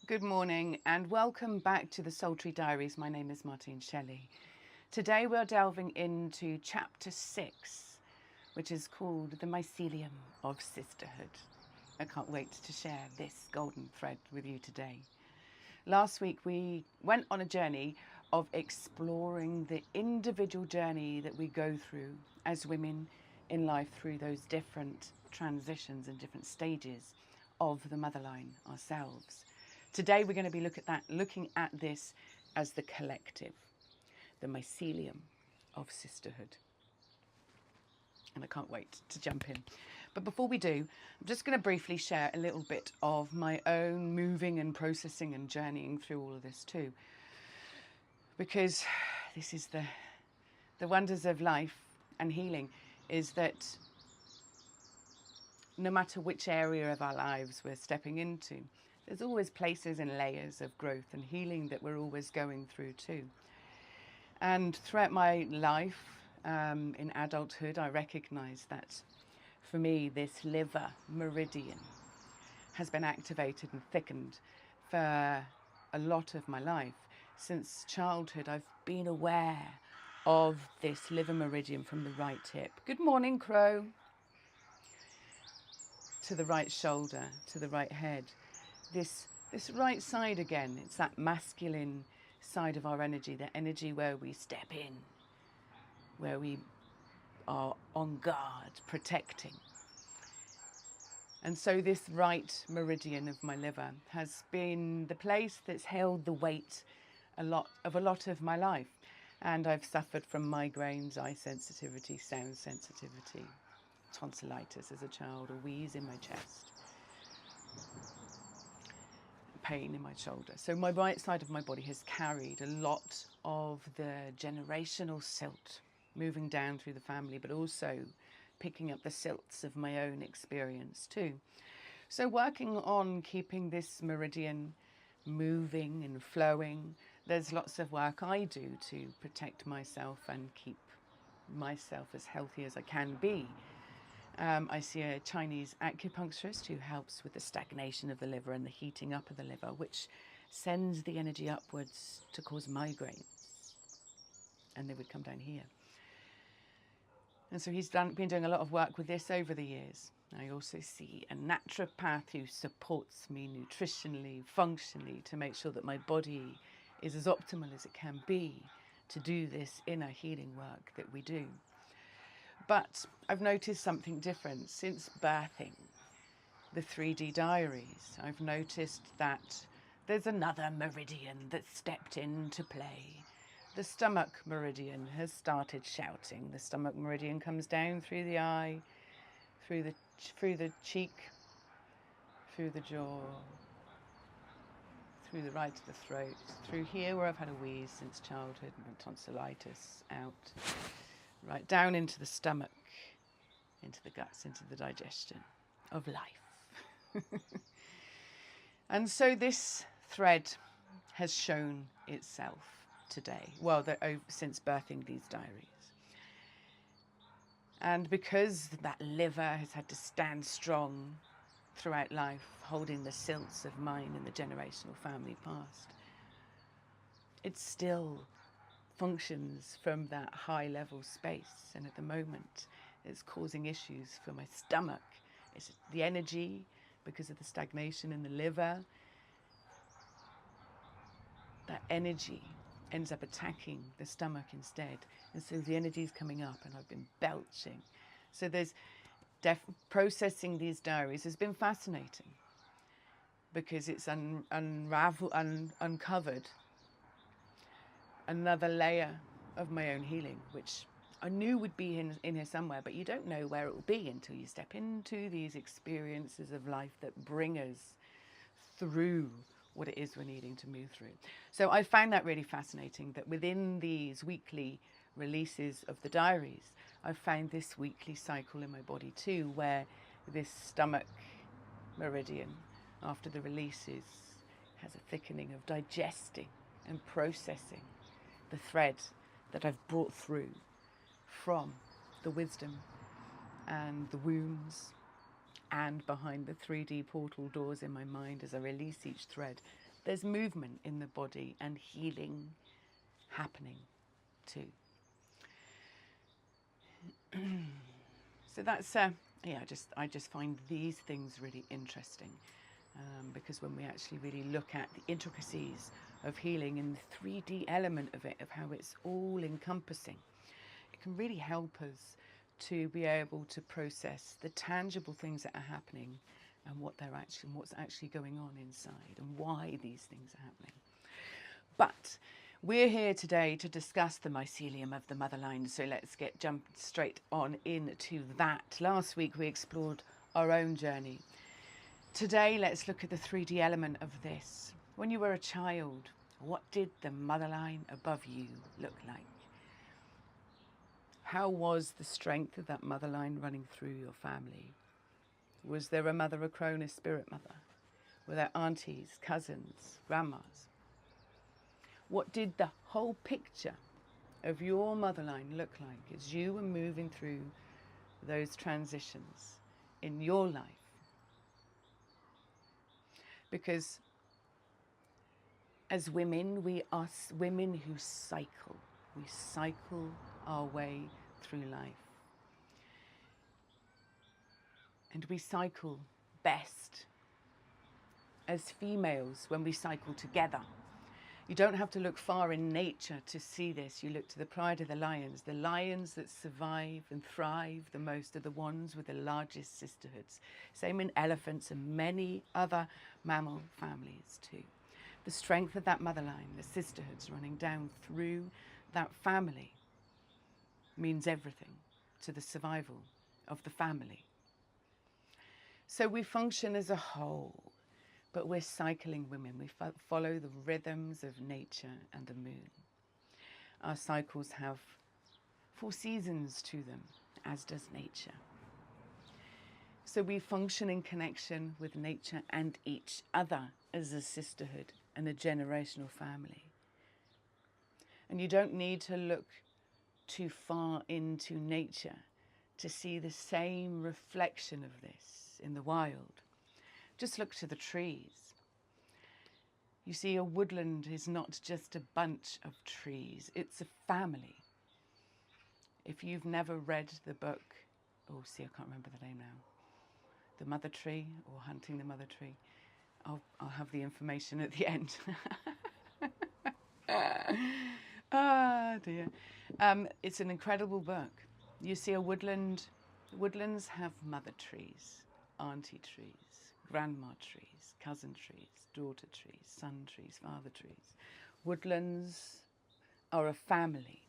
Good morning and welcome back to the Soul Tree Diaries. My name is Martine Shelley. Today we're delving into chapter 6, which is called The Mycelium of Sisterhood. I can't wait to share this golden thread with you today. Last week we went on a journey of exploring the individual journey that we go through as women in life through those different transitions and different stages of the motherline ourselves. Today we're going to be looking at this as the collective, the mycelium of sisterhood. And I can't wait to jump in. But before we do, I'm just going to briefly share a little bit of my own moving and processing and journeying through all of this too. Because this is the wonders of life and healing, is that no matter which area of our lives we're stepping into, there's always places and layers of growth and healing that we're always going through too. And throughout my life, in adulthood, I recognize that for me, this liver meridian has been activated and thickened for a lot of my life. Since childhood, I've been aware of this liver meridian from the right hip. Good morning, Crow. To the right shoulder, to the right head. This right side again, it's that masculine side of our energy, the energy where we step in, where we are on guard, protecting. And so this right meridian of my liver has been the place that's held the weight a lot of my life. And I've suffered from migraines, eye sensitivity, sound sensitivity, tonsillitis as a child, a wheeze in my chest, pain in my shoulder. So my right side of my body has carried a lot of the generational silt moving down through the family, but also picking up the silts of my own experience too. So working on keeping this meridian moving and flowing, there's lots of work I do to protect myself and keep myself as healthy as I can be. I see a Chinese acupuncturist who helps with the stagnation of the liver and the heating up of the liver, which sends the energy upwards to cause migraines. And they would come down here. And so he's been doing a lot of work with this over the years. I also see a naturopath who supports me nutritionally, functionally, to make sure that my body is as optimal as it can be to do this inner healing work that we do. But I've noticed something different since birthing the 3D diaries. I've noticed that there's another meridian that's stepped into play. The stomach meridian has started shouting. The stomach meridian comes down through the eye, through the cheek, through the jaw, through the right of the throat, through here where I've had a wheeze since childhood and tonsillitis out. Right down into the stomach, into the guts, into the digestion of life. And so this thread has shown itself today, since birthing these diaries. And because that liver has had to stand strong throughout life, holding the silts of mine and the generational family past, it still functions from that high level space, and at the moment it's causing issues for my stomach. It's the energy, because of the stagnation in the liver, that energy ends up attacking the stomach instead, and so the energy is coming up and I've been belching. So there's processing these diaries has been fascinating, because it's uncovered another layer of my own healing, which I knew would be in here somewhere, but you don't know where it will be until you step into these experiences of life that bring us through what it is we're needing to move through. So I found that really fascinating, that within these weekly releases of the diaries, I've found this weekly cycle in my body too, where this stomach meridian, after the releases, has a thickening of digesting and processing the thread that I've brought through from the wisdom and the wounds and behind the 3D portal doors in my mind as I release each thread. there's movement in the body and healing happening too. So that's yeah, I just find these things really interesting, because when we actually really look at the intricacies of healing and the 3D element of it, of how it's all encompassing, it can really help us to be able to process the tangible things that are happening and what's actually going on inside and why these things are happening. But we're here today to discuss the mycelium of the motherline, so let's jump straight on into that. Last week we explored our own journey. Today let's look at the 3D element of this. When you were a child, what did the motherline above you look like? How was the strength of that motherline running through your family? Was there a mother, a crone, a spirit mother? Were there aunties, cousins, grandmas? What did the whole picture of your motherline look like as you were moving through those transitions in your life? Because as women, we are women who cycle. We cycle our way through life. And we cycle best as females when we cycle together. You don't have to look far in nature to see this. You look to the pride of the lions. The lions that survive and thrive the most are the ones with the largest sisterhoods. Same in elephants and many other mammal families too. The strength of that motherline, the sisterhoods running down through that family, means everything to the survival of the family. So we function as a whole. But we're cycling women. We follow the rhythms of nature and the moon. Our cycles have 4 seasons to them, as does nature. So we function in connection with nature and each other as a sisterhood and a generational family. And you don't need to look too far into nature to see the same reflection of this in the wild. Just look to the trees. You see, a woodland is not just a bunch of trees, it's a family. If you've never read the book, oh, see, I can't remember the name now, The Mother Tree or Hunting the Mother Tree, I'll have the information at the end. Ah, dear. It's an incredible book. You see a woodland, woodlands have mother trees, auntie trees, grandma trees, cousin trees, daughter trees, son trees, father trees. Woodlands are a family,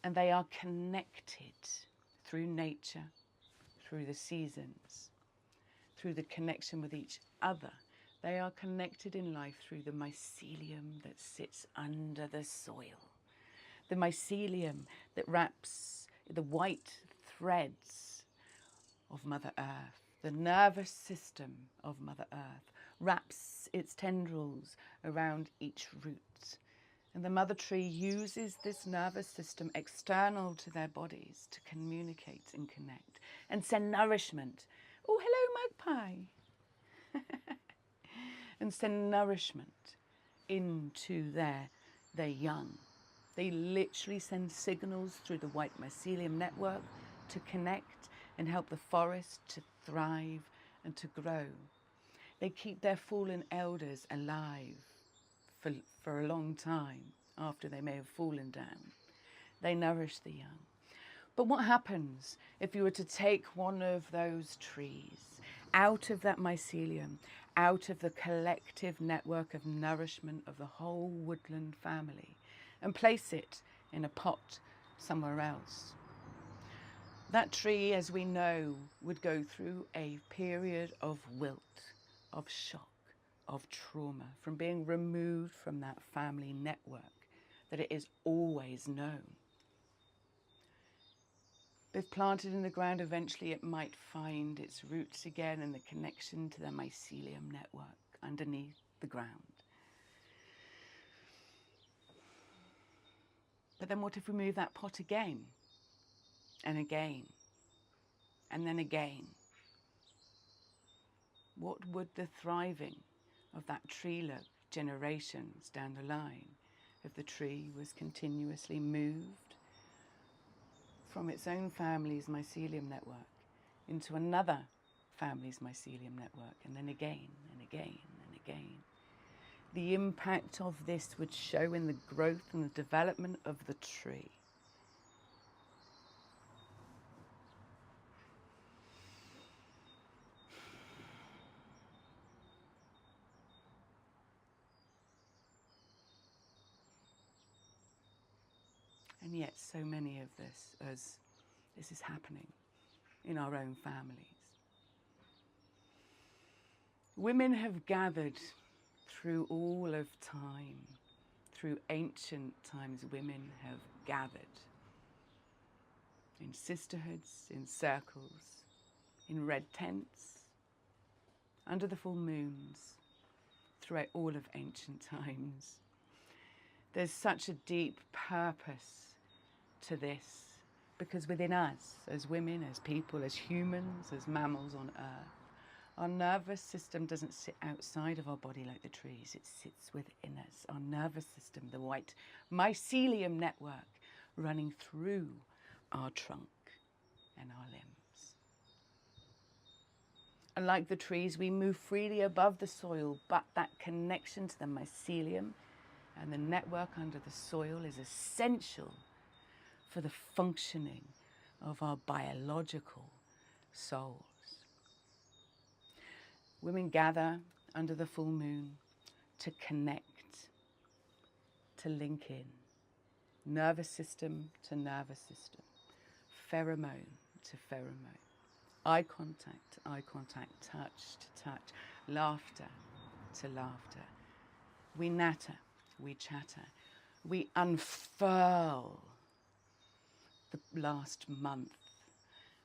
and they are connected through nature, through the seasons, through the connection with each other. They are connected in life through the mycelium that sits under the soil. The mycelium that wraps the white threads of Mother Earth. The nervous system of Mother Earth wraps its tendrils around each root. And the mother tree uses this nervous system external to their bodies to communicate and connect and send nourishment. Oh, hello, magpie. And send nourishment into their young. They literally send signals through the white mycelium network to connect and help the forest to thrive and to grow. They keep their fallen elders alive for a long time after they may have fallen down. They nourish the young. But what happens if you were to take one of those trees out of that mycelium, out of the collective network of nourishment of the whole woodland family, and place it in a pot somewhere else? That tree, as we know, would go through a period of wilt, of shock, of trauma, from being removed from that family network that it is always known. If planted in the ground, eventually it might find its roots again and the connection to the mycelium network underneath the ground. But then what if we move that pot again and again and then again? What would the thriving of that tree look generations down the line, if the tree was continuously moved from its own family's mycelium network into another family's mycelium network, and then again and again and again. The impact of this would show in the growth and the development of the tree. And yet so many of this is happening in our own families. Women have gathered through all of time, through ancient times, women have gathered in sisterhoods, in circles, in red tents, under the full moons, throughout all of ancient times. There's such a deep purpose to this, because within us, as women, as people, as humans, as mammals on earth, our nervous system doesn't sit outside of our body like the trees, it sits within us. Our nervous system, the white mycelium network running through our trunk and our limbs. And like the trees, we move freely above the soil, but that connection to the mycelium and the network under the soil is essential for the functioning of our biological souls. Women gather under the full moon to connect, to link in, nervous system to nervous system, pheromone to pheromone, eye contact, touch to touch, laughter to laughter. We natter, we chatter, we unfurl the last month.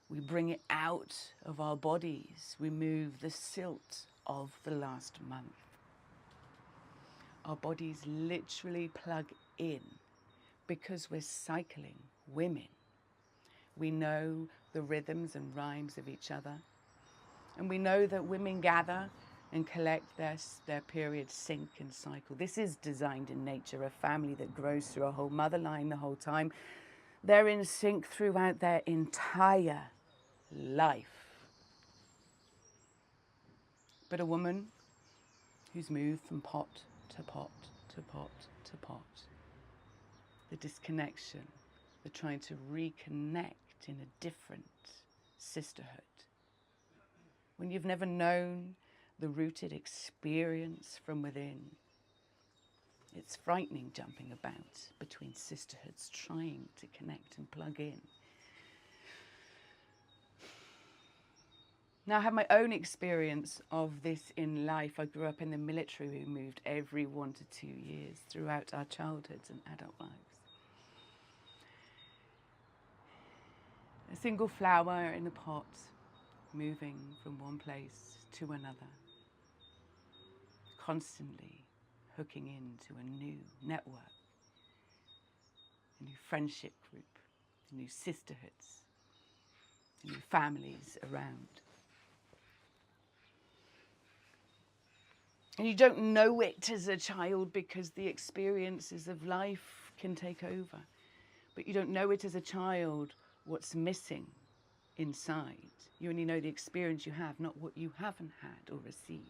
We bring it out of our bodies. We move the silt of the last month. Our bodies literally plug in because we're cycling women. We know the rhythms and rhymes of each other. And we know that women gather and collect their period sync and cycle. This is designed in nature, a family that grows through a whole mother line the whole time. They're in sync throughout their entire life. But a woman who's moved from pot to pot to pot to pot, the disconnection, the trying to reconnect in a different sisterhood. When you've never known the rooted experience from within, it's frightening jumping about between sisterhoods, trying to connect and plug in. Now, I have my own experience of this in life. I grew up in the military. We moved every 1 to 2 years throughout our childhoods and adult lives. A single flower in a pot, moving from one place to another, constantly hooking into a new network, a new friendship group, new sisterhoods, new families around. And you don't know it as a child because the experiences of life can take over. But you don't know it as a child what's missing inside. You only know the experience you have, not what you haven't had or received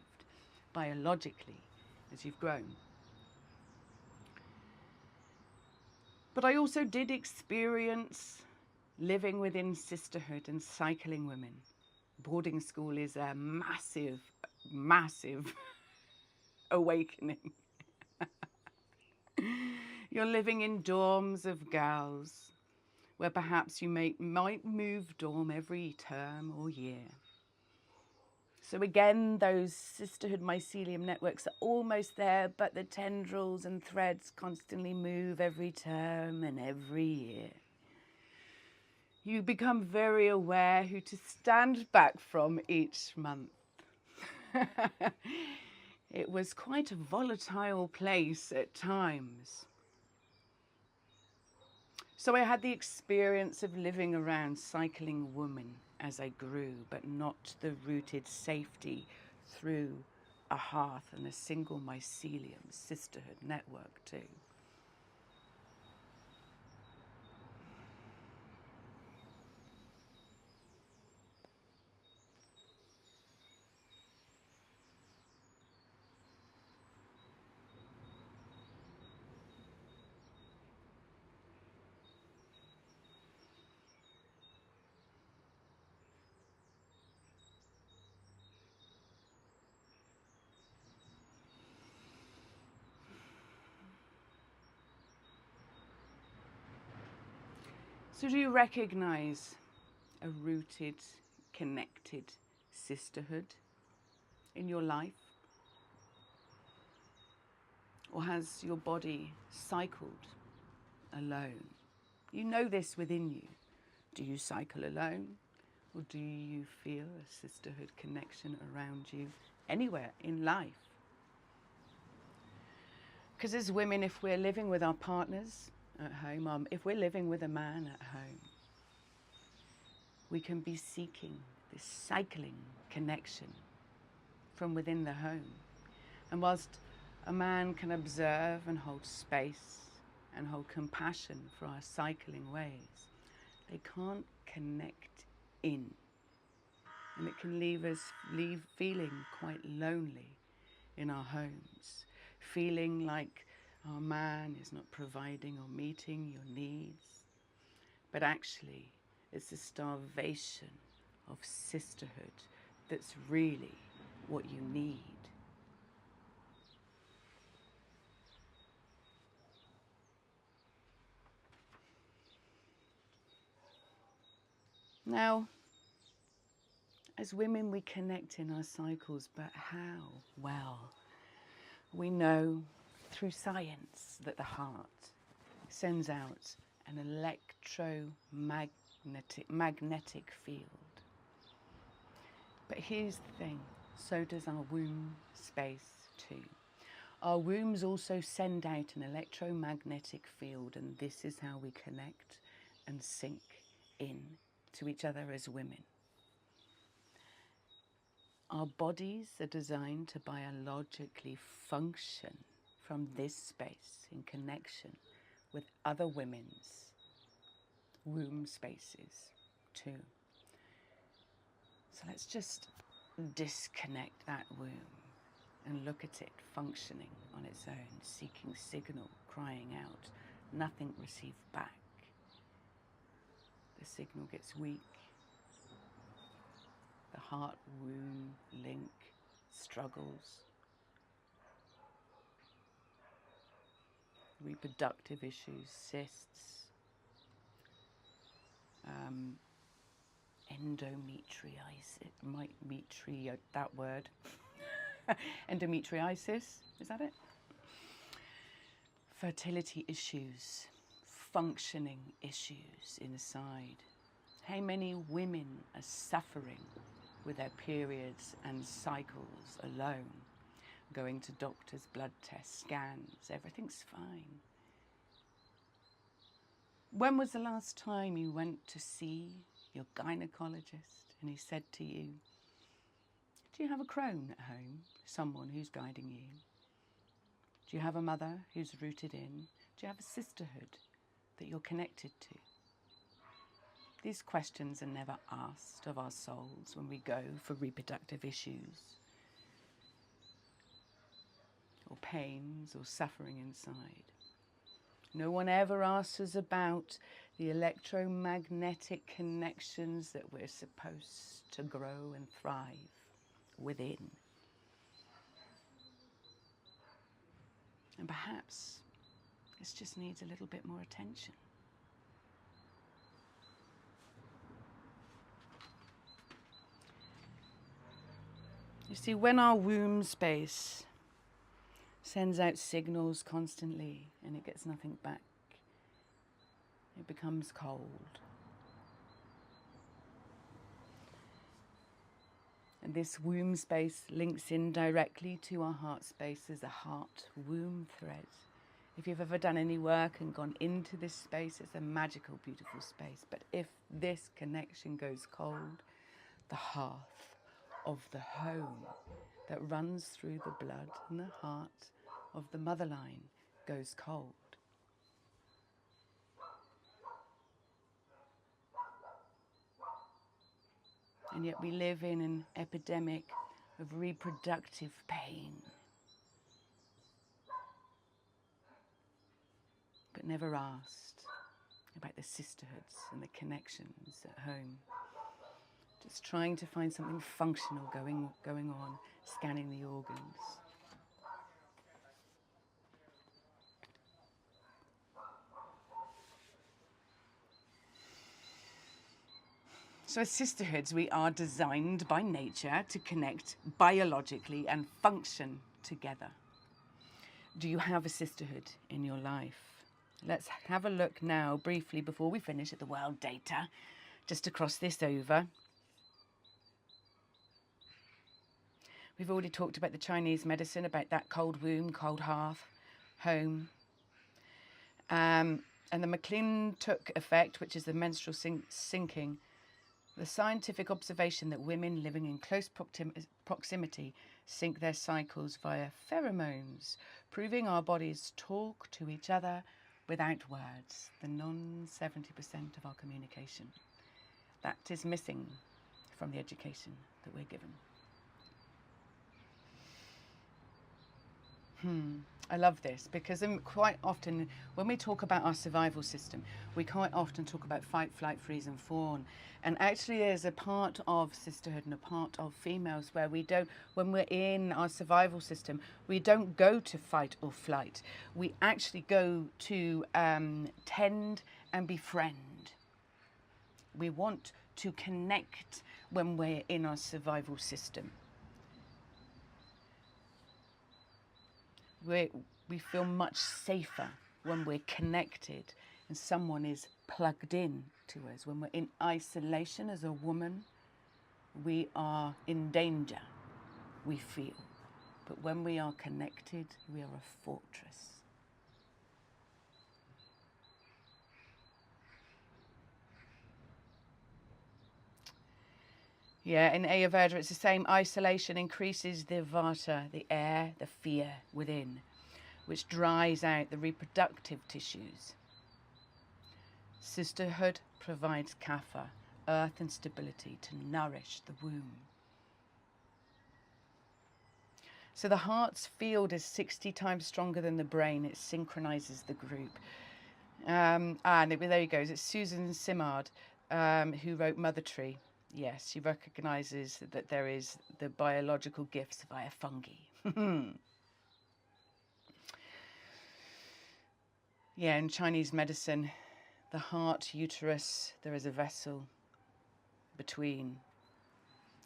biologically as you've grown. But I also did experience living within sisterhood and cycling women. Boarding school is a massive, massive awakening. You're living in dorms of girls where perhaps you might move dorm every term or year. So again, those sisterhood mycelium networks are almost there, but the tendrils and threads constantly move every term and every year. You become very aware who to stand back from each month. It was quite a volatile place at times. So I had the experience of living around cycling women as I grew, but not the rooted safety through a hearth and a single mycelium sisterhood network too. So do you recognize a rooted, connected sisterhood in your life? Or has your body cycled alone? You know this within you. Do you cycle alone? Or do you feel a sisterhood connection around you anywhere in life? Because as women, if we're living with our partners at home, if we're living with a man at home, we can be seeking this cycling connection from within the home. And whilst a man can observe and hold space and hold compassion for our cycling ways, they can't connect in. And it can leave us feeling quite lonely in our homes, feeling like our man is not providing or meeting your needs. But actually, it's the starvation of sisterhood that's really what you need. Now, as women, we connect in our cycles, but how? Well, we know through science that the heart sends out an electromagnetic field. But here's the thing, so does our womb space too. Our wombs also send out an electromagnetic field, and this is how we connect and sync in to each other as women. Our bodies are designed to biologically function from this space in connection with other women's womb spaces too. So let's just disconnect that womb and look at it functioning on its own, seeking signal, crying out, nothing received back. The signal gets weak. The heart-womb link struggles. Reproductive issues, cysts, endometriosis, that word. Endometriosis, is that it? Fertility issues, functioning issues inside. How many women are suffering with their periods and cycles alone, going to doctors, blood tests, scans, everything's fine. When was the last time you went to see your gynecologist and he said to you, do you have a crone at home, someone who's guiding you? Do you have a mother who's rooted in? Do you have a sisterhood that you're connected to? These questions are never asked of our souls when we go for reproductive issues or pains or suffering inside. No one ever asks us about the electromagnetic connections that we're supposed to grow and thrive within. And perhaps this just needs a little bit more attention. You see, when our womb space sends out signals constantly and it gets nothing back, it becomes cold. And this womb space links in directly to our heart space as a heart-womb thread. If you've ever done any work and gone into this space, it's a magical, beautiful space. But if this connection goes cold, the hearth of the home, that runs through the blood and the heart of the mother line goes cold. And yet we live in an epidemic of reproductive pain, but never asked about the sisterhoods and the connections at home. Just trying to find something functional going on, scanning the organs. So as sisterhoods, we are designed by nature to connect biologically and function together. Do you have a sisterhood in your life? Let's have a look now, briefly, before we finish, at the world data, just to cross this over. We've already talked about the Chinese medicine, about that cold womb, cold hearth, home. And the McClintock Effect, which is the menstrual syncing, the scientific observation that women living in close proximity sync their cycles via pheromones, proving our bodies talk to each other without words, the non-70% of our communication. That is missing from the education that we're given. I love this because quite often when we talk about our survival system, we quite often talk about fight, flight, freeze and fawn. And actually there's a part of sisterhood and a part of females where we don't, when we're in our survival system, we don't go to fight or flight. We actually go to tend and befriend. We want to connect when we're in our survival system. We feel much safer when we're connected and someone is plugged in to us. When we're in isolation as a woman, we are in danger, we feel. But when we are connected, we are a fortress. Yeah, in Ayurveda it's the same. Isolation increases the Vata, the air, the fear within, which dries out the reproductive tissues. Sisterhood provides Kapha, earth and stability to nourish the womb. So the heart's field is 60 times stronger than the brain. It synchronizes the group. And there he goes. It's Susan Simard who wrote Mother Tree. Yes, she recognises that there is the biological gifts via fungi. Yeah, in Chinese medicine, the heart, uterus, there is a vessel between.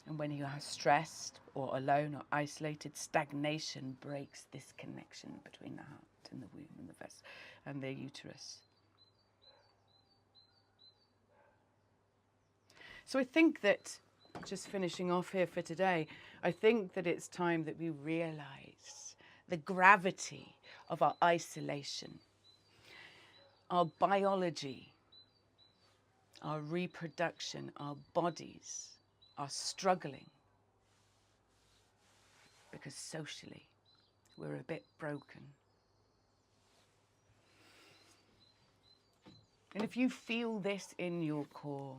And when you are stressed or alone or isolated, stagnation breaks this connection between the heart and the womb and the vessel and the uterus. So I think that, just finishing off here for today, I think that it's time that we realise the gravity of our isolation, our biology, our reproduction, our bodies are struggling because socially we're a bit broken. And if you feel this in your core,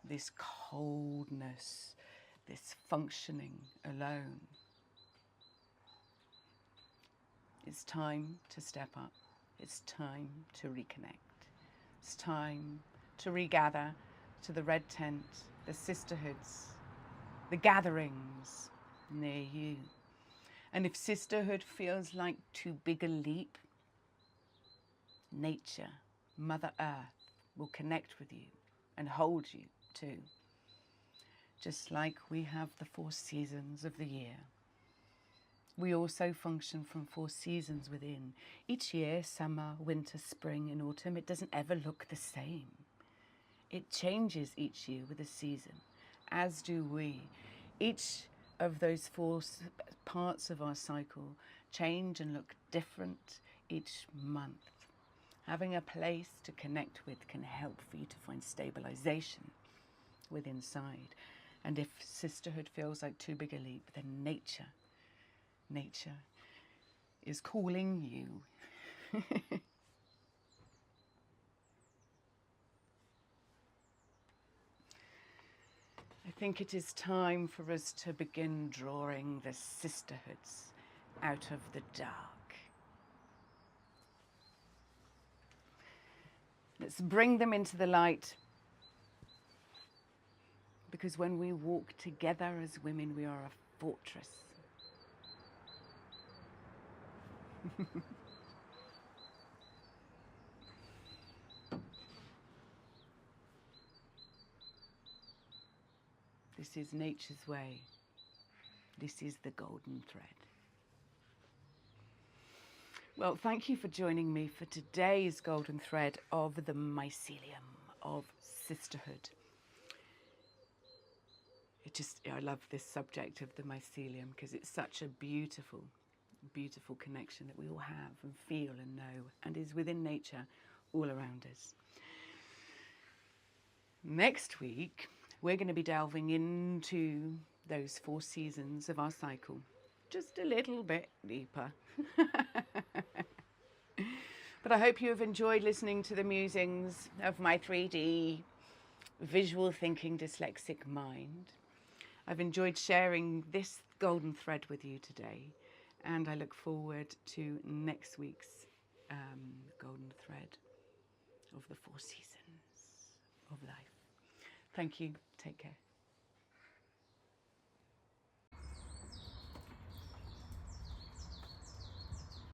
this coldness, this functioning alone, it's time to step up. It's time to reconnect. It's time to regather to the red tent, the sisterhoods, the gatherings near you. And if sisterhood feels like too big a leap, nature, Mother Earth, will connect with you and hold you too. Just like we have the 4 seasons of the year, we also function from 4 seasons within. Each year, summer, winter, spring and autumn, it doesn't ever look the same. It changes each year with a season, as do we. Each of those 4 parts of our cycle change and look different each month. Having a place to connect with can help for you to find stabilisation with inside. And if sisterhood feels like too big a leap, then nature is calling you. I think it is time for us to begin drawing the sisterhoods out of the dark. Let's bring them into the light, because when we walk together as women, we are a fortress. This is nature's way. This is the golden thread. Well, thank you for joining me for today's golden thread of the mycelium of sisterhood. I love this subject of the mycelium because it's such a beautiful, beautiful connection that we all have and feel and know, and is within nature all around us. Next week, we're going to be delving into those 4 seasons of our cycle, just a little bit deeper. But I hope you have enjoyed listening to the musings of my 3D visual thinking dyslexic mind. I've enjoyed sharing this golden thread with you today, and I look forward to next week's golden thread of the 4 seasons of life. Thank you. Take care.